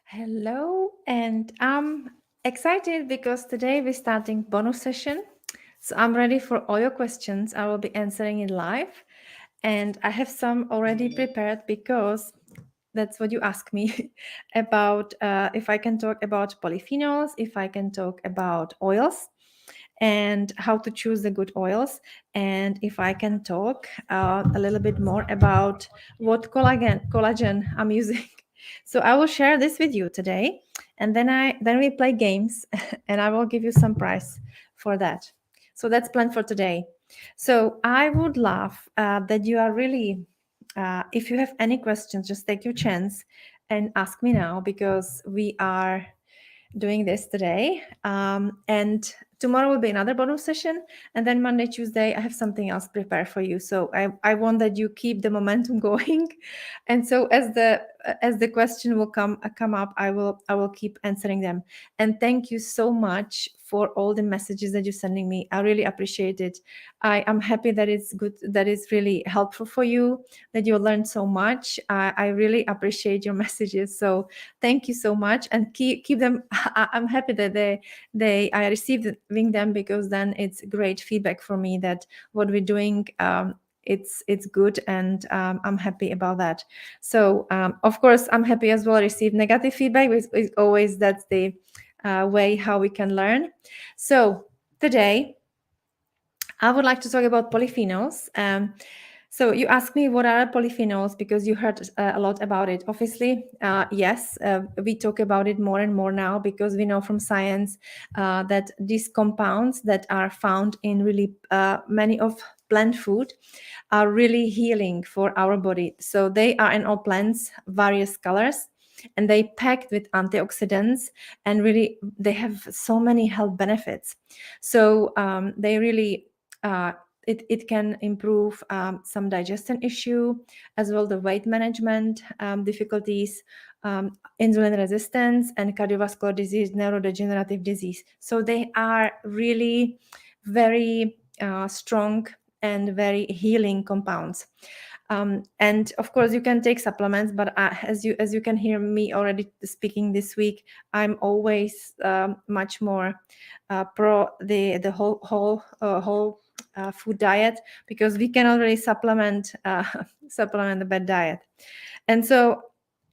Hello, and I'm excited because today we're starting bonus session. So I'm ready for all your questions. I will be answering in live, and I have some already prepared because that's what you ask me about. If I can talk about polyphenols, if I can talk about oils, and how to choose the good oils, and if I can talk a little bit more about what collagen I'm using. So I will share this with you today, and then we play games, and I will give you some prize for that. So that's planned for today. So I would love that you are really, if you have any questions, just take your chance and ask me now because we are doing this today. And tomorrow will be another bonus session. And then Monday, Tuesday, I have something else prepared for you. So I want that you keep the momentum going. And so as the question will come up, I will keep answering them. And thank you so much for all the messages that you're sending me. I really appreciate it. I am happy that it's good, that it's really helpful for you, that you learned so much. I really appreciate your messages. So thank you so much, and keep them. I'm happy that I received them because then it's great feedback for me that what we're doing. It's good, and I'm happy about that. So of course I'm happy as well receive negative feedback. It's always that's the way how we can learn. So today I would like to talk about polyphenols. So you asked me what are polyphenols because you heard a lot about it. Obviously, yes, we talk about it more and more now because we know from science that these compounds that are found in really many of plant food are really healing for our body. So they are in all plants, various colors, and they packed with antioxidants, and really they have so many health benefits. So they really it can improve some digestion issue, as well the weight management difficulties, insulin resistance, and cardiovascular disease, neurodegenerative disease. So they are really very strong and very healing compounds. And of course you can take supplements, but as you can hear me already speaking this week, I'm always much more pro the whole food diet, because we cannot really supplement supplement the bad diet. And so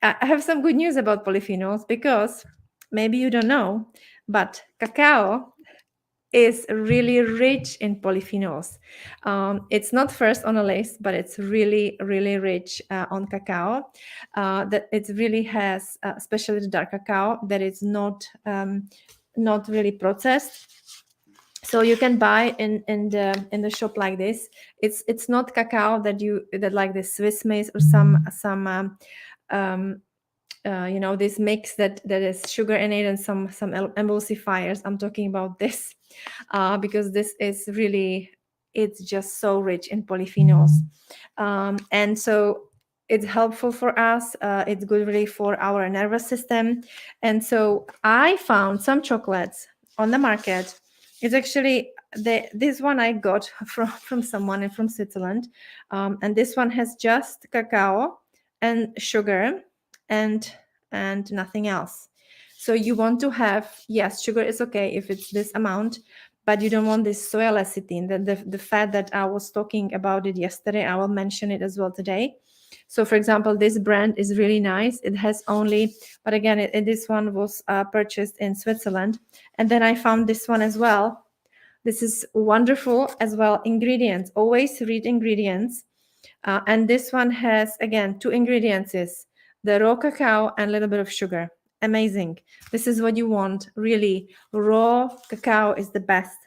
I have some good news about polyphenols, because maybe you don't know, but cacao is really rich in polyphenols. It's not first on a list, but it's really, really rich on cacao. That it really has, especially the dark cacao, that is not really processed. So you can buy in the shop like this. It's not cacao that like the Swiss Miss or some um, this mix that is sugar in it and some emulsifiers. I'm talking about this because this is really, it's just so rich in polyphenols, and so it's helpful for us. It's good really for our nervous system. And so I found some chocolates on the market. It's actually this one I got from someone from Switzerland, and this one has just cacao and sugar and nothing else. So you want to have, yes, sugar is okay if it's this amount, but you don't want this soy lecithin, the fat that I was talking about it yesterday. I will mention it as well today. So for example, this brand is really nice. It has only, but again, this one was purchased in Switzerland. And then I found this one as well. This is wonderful as well. Ingredients, always read ingredients. And this one has, again, two ingredients: is the raw cacao and a little bit of sugar. Amazing. This is what you want, really. Raw cacao is the best.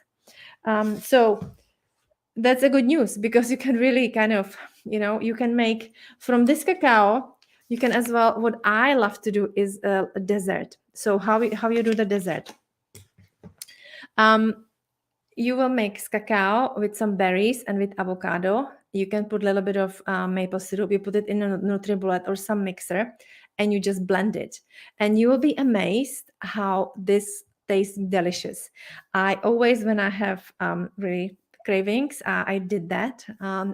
So that's a good news, because you can really kind of, you can make from this cacao, you can as well, what I love to do is a dessert. So how you do the dessert? You will mix cacao with some berries and with avocado. You can put a little bit of maple syrup. You put it in a NutriBullet or some mixer, and you just blend it. And you will be amazed how this tastes delicious. I always, when I have really cravings, I did that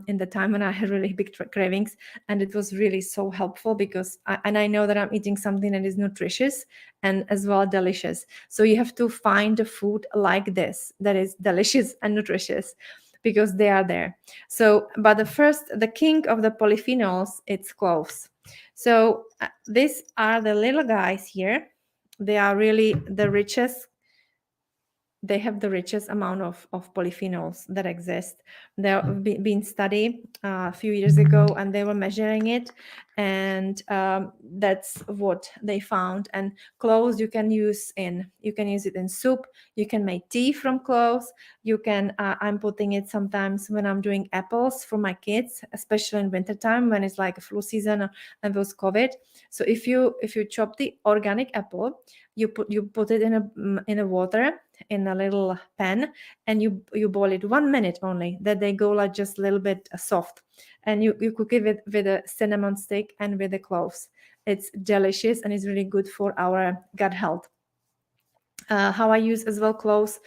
in the time when I had really big cravings, and it was really so helpful because I know that I'm eating something that is nutritious and as well delicious. So you have to find a food like this that is delicious and nutritious, because they are there. So, but the king of the polyphenols, it's cloves. So these are the little guys here. They are really the richest. They have the richest amount of polyphenols that exist. They've been studied a few years ago, and they were measuring it, and that's what they found. And cloves you can use it in soup. You can make tea from cloves. You can I'm putting it sometimes when I'm doing apples for my kids, especially in wintertime when it's like a flu season and was COVID. So if you chop the organic apple, you put it in a water, in a little pan, and you boil it 1 minute only, that they go like just a little bit soft, and you cook it with a cinnamon stick and with the cloves. It's delicious and it's really good for our gut health. How I use as well cloves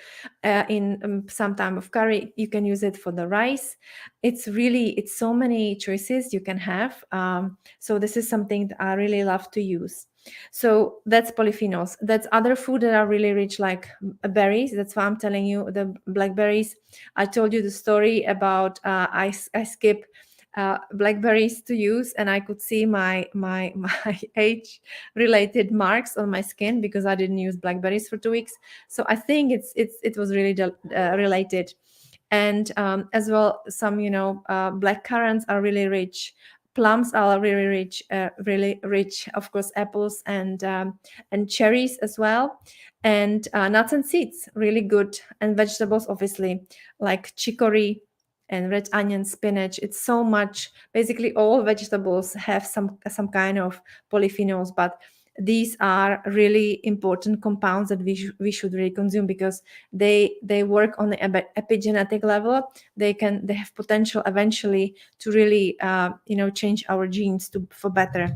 in some time of curry. You can use it for the rice. It's so many choices you can have. So this is something that I really love to use. So that's polyphenols. That's other food that are really rich, like berries. That's why I'm telling you the blackberries. I told you the story about I skip blackberries to use, and I could see my age related marks on my skin because I didn't use blackberries for 2 weeks. So I think it was really related. And as well, some black currants are really rich. Plums are really rich. Of course, apples and cherries as well, and nuts and seeds really good, and vegetables obviously like chicory and red onion, spinach. It's so much. Basically, all vegetables have some kind of polyphenols, but these are really important compounds that we should really consume, because they work on the epigenetic level. They have potential eventually to really change our genes for better.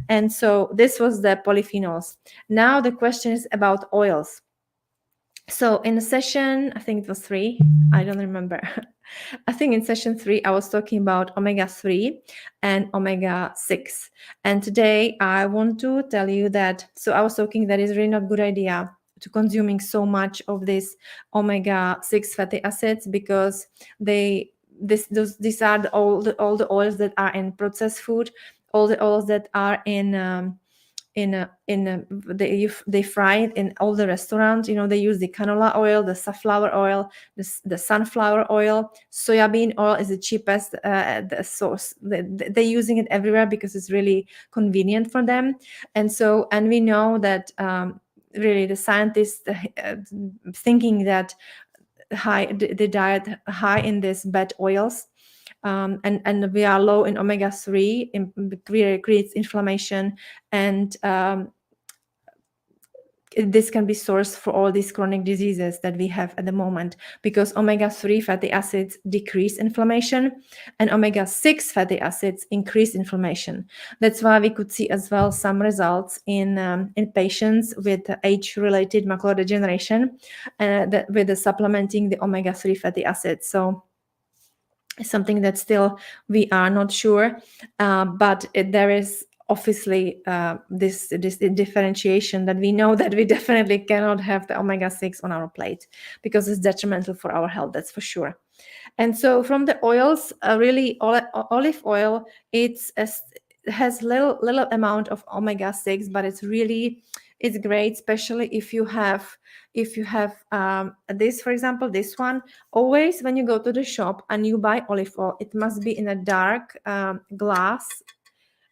And so this was the polyphenols. Now the question is about oils. So in the session, I think it was 3, I don't remember. I think in session 3, I was talking about omega-3 and omega-6. And today I want to tell you that, so I was talking that it's really not a good idea to consuming so much of this omega-6 fatty acids, because these are all the oils that are in processed food, all the oils that are they fry it in all the restaurants. They use the canola oil, the safflower oil, the sunflower oil. Soybean oil is the cheapest the source. They're using it everywhere because it's really convenient for them. And we know that really the scientists thinking that the diet high in these bad oils, and we are low in omega-3, it creates inflammation, and this can be source for all these chronic diseases that we have at the moment, because omega-3 fatty acids decrease inflammation and omega-6 fatty acids increase inflammation. That's why we could see as well some results in patients with age-related macular degeneration with the supplementing the omega-3 fatty acids. So something that still we are not sure, but there is obviously this differentiation that we know that we definitely cannot have the omega-6 on our plate, because it's detrimental for our health, that's for sure. And so from the oils, really olive oil, it has little amount of omega-6, but it's great, especially if you have this, for example, this one. Always when you go to the shop and you buy olive oil, it must be in a dark glass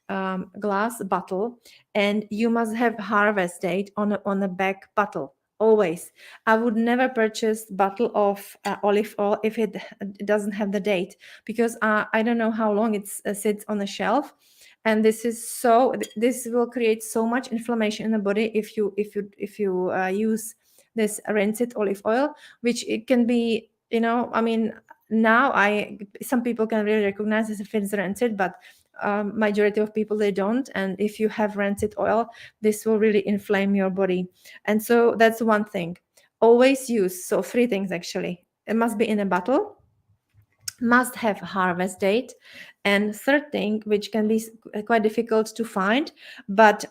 bottle, and you must have harvest date on the back bottle. Always. I would never purchase bottle of olive oil if it doesn't have the date, because I don't know how long it sits on the shelf, and this will create so much inflammation in the body if you use this rancid olive oil, which it can be, now some people can really recognize this if it's rancid, but majority of people, they don't. And if you have rancid oil, this will really inflame your body. And so that's one thing. Always use, so 3 things actually. It must be in a bottle, must have harvest date. And third thing, which can be quite difficult to find, but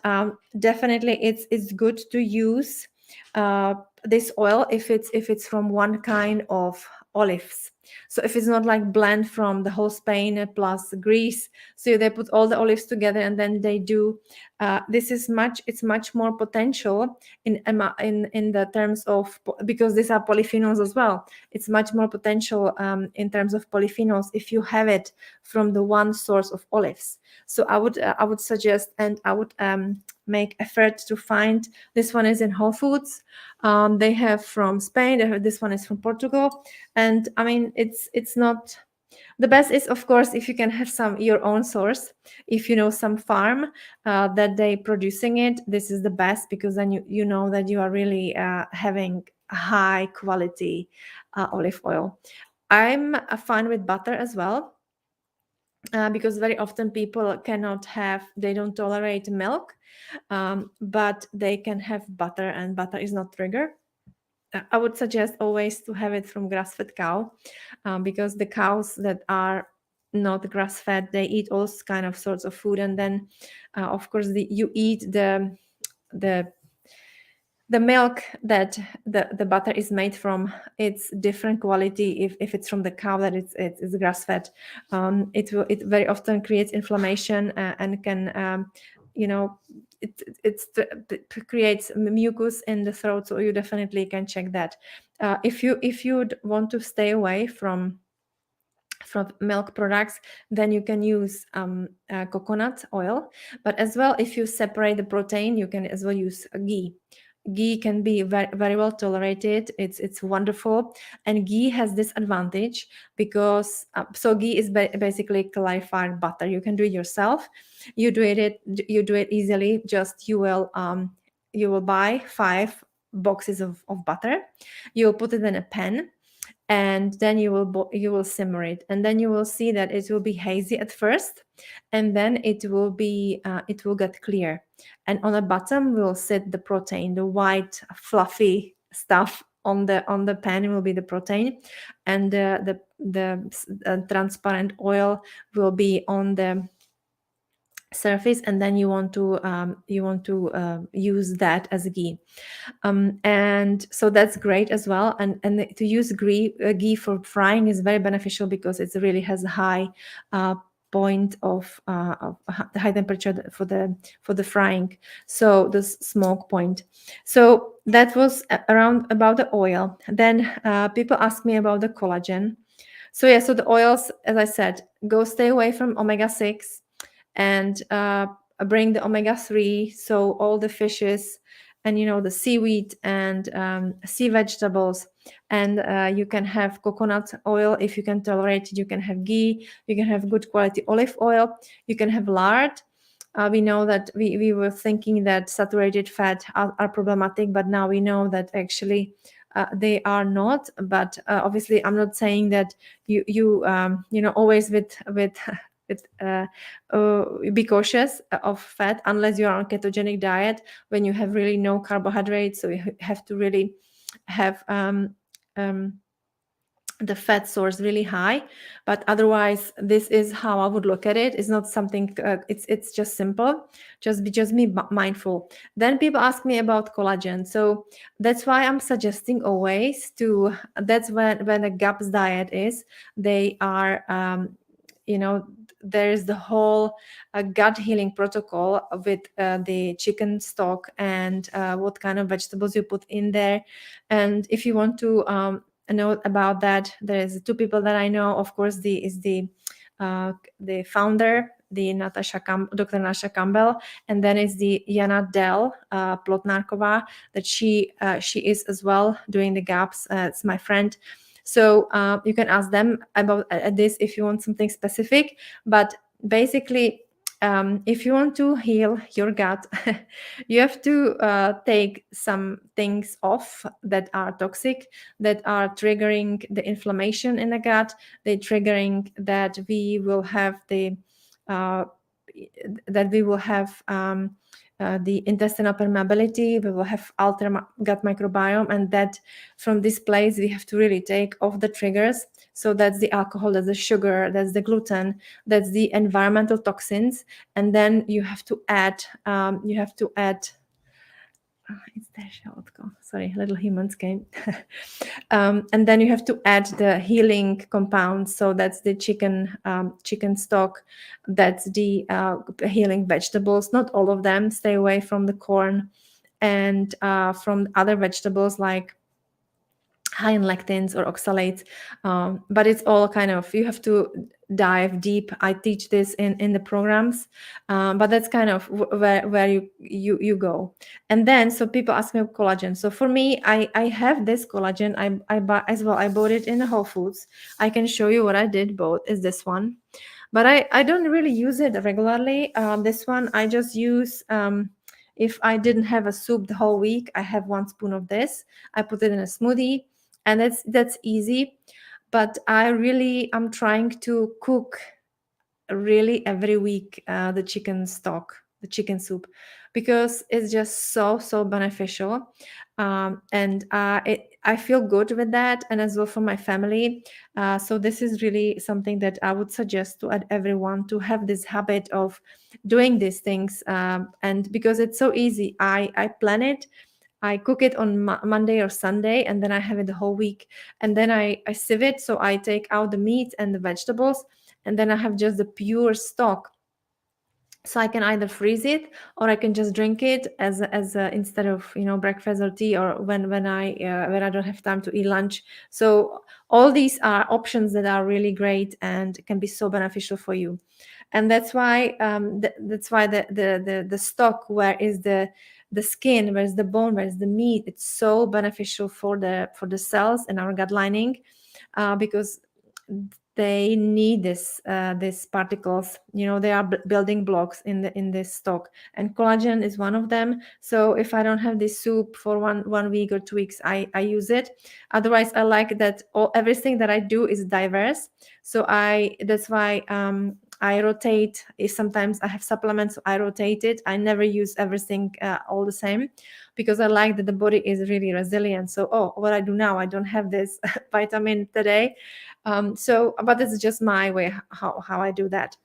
definitely it's good to use this oil if it's from one kind of olives. So if it's not like blend from the whole Spain plus Greece, so they put all the olives together and then they do this is much, it's much more potential in the terms of, because these are polyphenols as well, it's much more potential in terms of polyphenols if you have it from the one source of olives. So I would suggest, and I would make effort to find. This one is in Whole Foods. They have from Spain. This one is from Portugal, and I mean it's not. The best is, of course, if you can have some your own source. If you know some farm that they producing it, this is the best, because then you know that you are really having high quality olive oil. I'm fine with butter as well, because very often people cannot have, they don't tolerate milk, but they can have butter, and butter is not trigger. I would suggest always to have it from grass-fed cow, because the cows that are not grass-fed, they eat all kind of sorts of food, and then, of course, you eat the the milk that the butter is made from. It's different quality if it's from the cow that it's grass fed. It very often creates inflammation, and can you know it creates mucus in the throat, so you definitely can check that. If you'd want to stay away from milk products, then you can use coconut oil. But as well, if you separate the protein, you can as well use ghee. Ghee can be very, very well tolerated. It's wonderful, and ghee has this advantage because so ghee is basically clarified butter. You can do it yourself. You do it easily. Just you will buy 5 boxes of butter. You will put it in a pan, and then you will simmer it, and then you will see that it will be hazy at first, and then it will get clear, and on the bottom will sit the protein, the white fluffy stuff on the pan will be the protein, and the transparent oil will be on the surface, and then you want to use that as a ghee. And so that's great as well. And to use ghee for frying is very beneficial, because it really has a high point of the high temperature for the frying, so the smoke point. So that was around about the oil. Then people ask me about the collagen. So yeah, so the oils, as I said, stay away from omega-6, and bring the omega-3, so all the fishes, and the seaweed, and sea vegetables. And you can have coconut oil if you can tolerate it. You can have ghee, you can have good quality olive oil, you can have lard. We know that we were thinking that saturated fat are problematic, but now we know that actually they are not. But obviously, I'm not saying that you always with with be cautious of fat, unless you are on ketogenic diet, when you have really no carbohydrates. So you have to really have the fat source really high. But otherwise, this is how I would look at it. It's not something it's just simple. Just be mindful. Then people ask me about collagen, so that's why I'm suggesting always to, that's when a GAPS diet is, they are there is the whole gut healing protocol with the chicken stock, and what kind of vegetables you put in there. And if you want to know about that, there's 2 people that I know. Of course, the founder, the Dr. Natasha Campbell, and then is the Jana Del Plotnarkova, that she is as well doing the GAPS. It's my friend. So you can ask them about this if you want something specific. But basically, if you want to heal your gut, you have to take some things off that are toxic, that are triggering the inflammation in the gut. They're triggering that we will have the intestinal permeability. We will have altered gut microbiome, and that from this place we have to really take off the triggers. So that's the alcohol, that's the sugar, that's the gluten, that's the environmental toxins, and then you have to add it's there, Charlotte. Sorry, little humans came. And then you have to add the healing compounds. So that's the chicken stock, that's the healing vegetables. Not all of them. Stay away from the corn and from other vegetables like high in lectins or oxalates, but it's all kind of, you have to dive deep. I teach this in the programs, but that's kind of where you go. And then, so people ask me collagen. So for me, I have this collagen. I buy as well. I bought it in the Whole Foods. I can show you what I did. Both is this one, but I don't really use it regularly. This one I just use. If I didn't have a soup the whole week, I have 1 spoon of this. I put it in a smoothie, and that's easy. But I'm trying to cook really every week the chicken stock, the chicken soup, because it's just so beneficial. And I feel good with that, and as well for my family. So this is really something that I would suggest to everyone, to have this habit of doing these things. And because it's so easy, I plan it. I cook it on Monday or Sunday, and then I have it the whole week. And then I sieve it, so I take out the meat and the vegetables, and then I have just the pure stock. So I can either freeze it, or I can just drink it as instead of breakfast or tea, or when I don't have time to eat lunch. So all these are options that are really great and can be so beneficial for you. And that's why the stock, where is the skin, where's the bone, where's the meat, it's so beneficial for the cells in our gut lining, because they need these particles. They are building blocks in this stock, and collagen is one of them. So if I don't have this soup for one week or 2 weeks, I use it. Otherwise, I like that everything that I do is diverse. So that's why I rotate. Sometimes I have supplements, so I rotate it. I never use everything all the same, because I like that the body is really resilient. So, what I do now, I don't have this vitamin today. But it's just my way how I do that.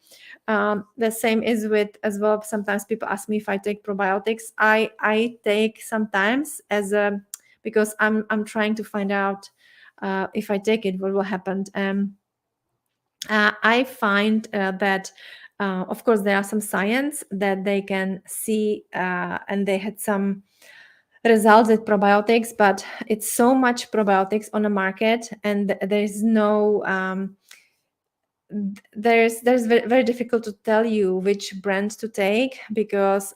The same is with as well. Sometimes people ask me if I take probiotics. I take sometimes because I'm trying to find out if I take it, what will happen. I find that, of course, there are some science that they can see, and they had some results with probiotics, but it's so much probiotics on the market, and there's no there's very, very difficult to tell you which brand to take, because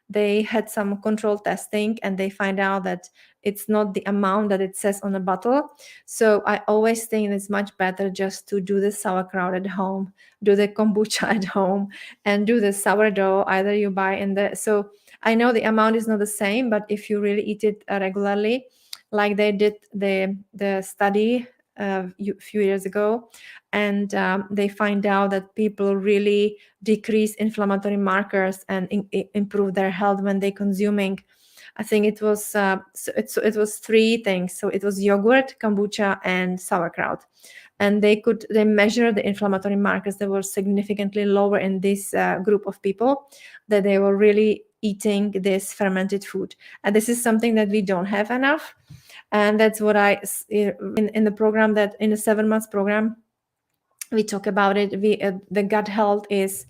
they had some control testing, and they find out that it's not the amount that it says on the bottle. So I always think it's much better just to do the sauerkraut at home, do the kombucha at home, and do the sourdough either you buy in the. So I know the amount is not the same, but if you really eat it regularly, like they did the study a few years ago, and they find out that people really decrease inflammatory markers and improve their health when they consuming. I think it was it was 3 things. So it was yogurt, kombucha, and sauerkraut, and they measure the inflammatory markers that were significantly lower in this group of people, that they were really eating this fermented food. And this is something that we don't have enough. And that's what I in the program, that in a 7-month program, we talk about it. The gut health is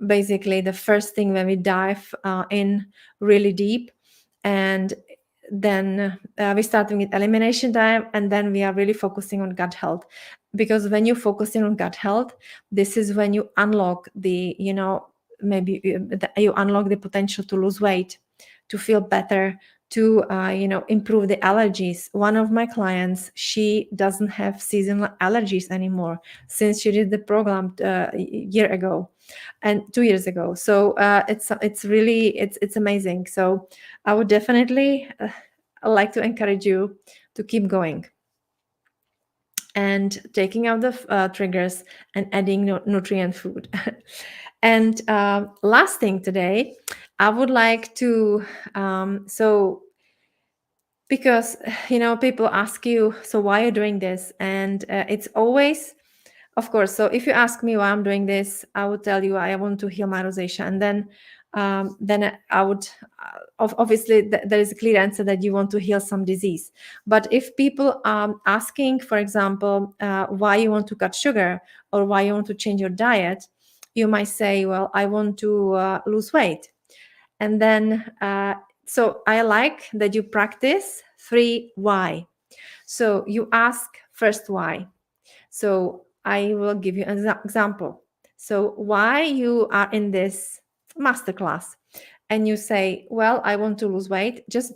basically the first thing when we dive in really deep, and then we start with elimination diet, and then we are really focusing on gut health. Because when you're focusing on gut health, this is when you unlock maybe you unlock the potential to lose weight, to feel better, to improve the allergies. One of my clients, she doesn't have seasonal allergies anymore since she did the program a year ago and 2 years ago. So it's really it's amazing. So I would definitely like to encourage you to keep going and taking out the triggers and adding nutrient food. And last thing today, I would like to, so because, people ask you, so why are you doing this? And it's always, of course, so if you ask me why I'm doing this, I would tell you I want to heal my rosacea. And then I would, obviously, there is a clear answer that you want to heal some disease. But if people are asking, for example, why you want to cut sugar or why you want to change your diet, you might say, well, I want to lose weight. And then, so I like that you practice 3 why. So you ask first why. So I will give you an example. So why you are in this masterclass? And you say, well, I want to lose weight. Just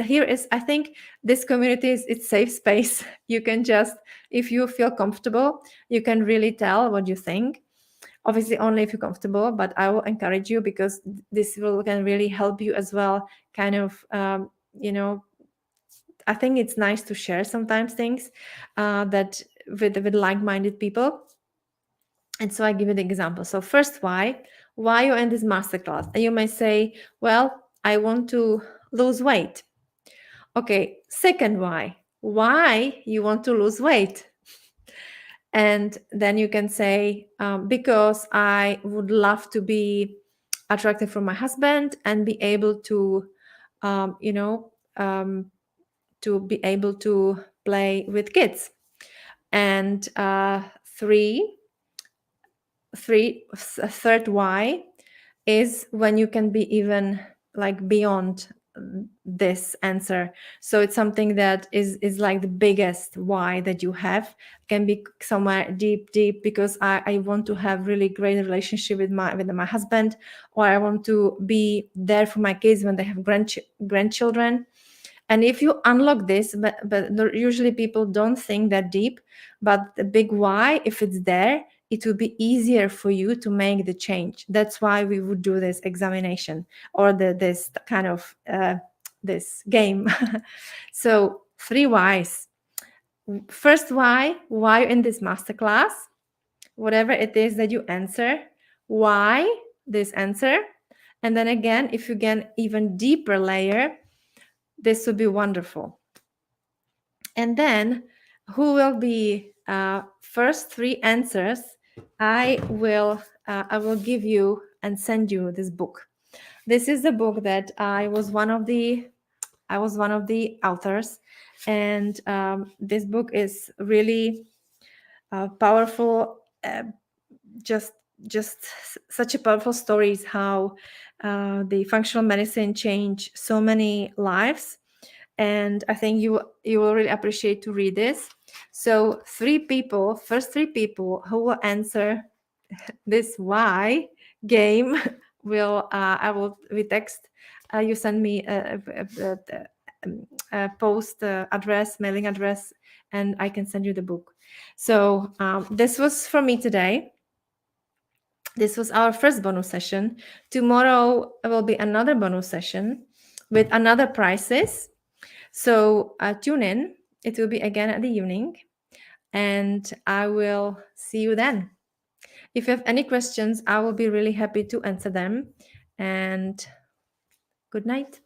here is, I think this community is, it's safe space. You can just, if you feel comfortable, you can really tell what you think. Obviously only if you're comfortable, but I will encourage you, because this can really help you as well, kind of, I think it's nice to share sometimes things that with like-minded people. And so I give you the example. So first, why you in this masterclass? And you may say, well, I want to lose weight. Okay, second, why you want to lose weight? And then you can say, because I would love to be attractive for my husband and be able to, to be able to play with kids. And third why is when you can be even like beyond this answer. So it's something that is like the biggest why that you have, can be somewhere deep, because I want to have really great relationship with my husband, or I want to be there for my kids when they have grandchildren. And if you unlock this, but usually people don't think that deep, but the big why, if it's there, it will be easier for you to make the change. That's why we would do this examination, or this kind of this game. So 3 whys. First, why you're in this masterclass, whatever it is that you answer, why this answer. And then again, if you get even deeper layer, this would be wonderful. And then who will be first 3 answers, I will give you and send you this book. This is the book that I was one of the authors, and this book is really powerful. Just such a powerful stories how the functional medicine changed so many lives. And I think you will really appreciate to read this. So first three people who will answer this why game will we text, you send me a post address, mailing address, and I can send you the book. So this was for me today. This was our first bonus session. Tomorrow will be another bonus session with another prizes. So tune in. It will be again at the evening, and I will see you then. If you have any questions, I will be really happy to answer them. And good night.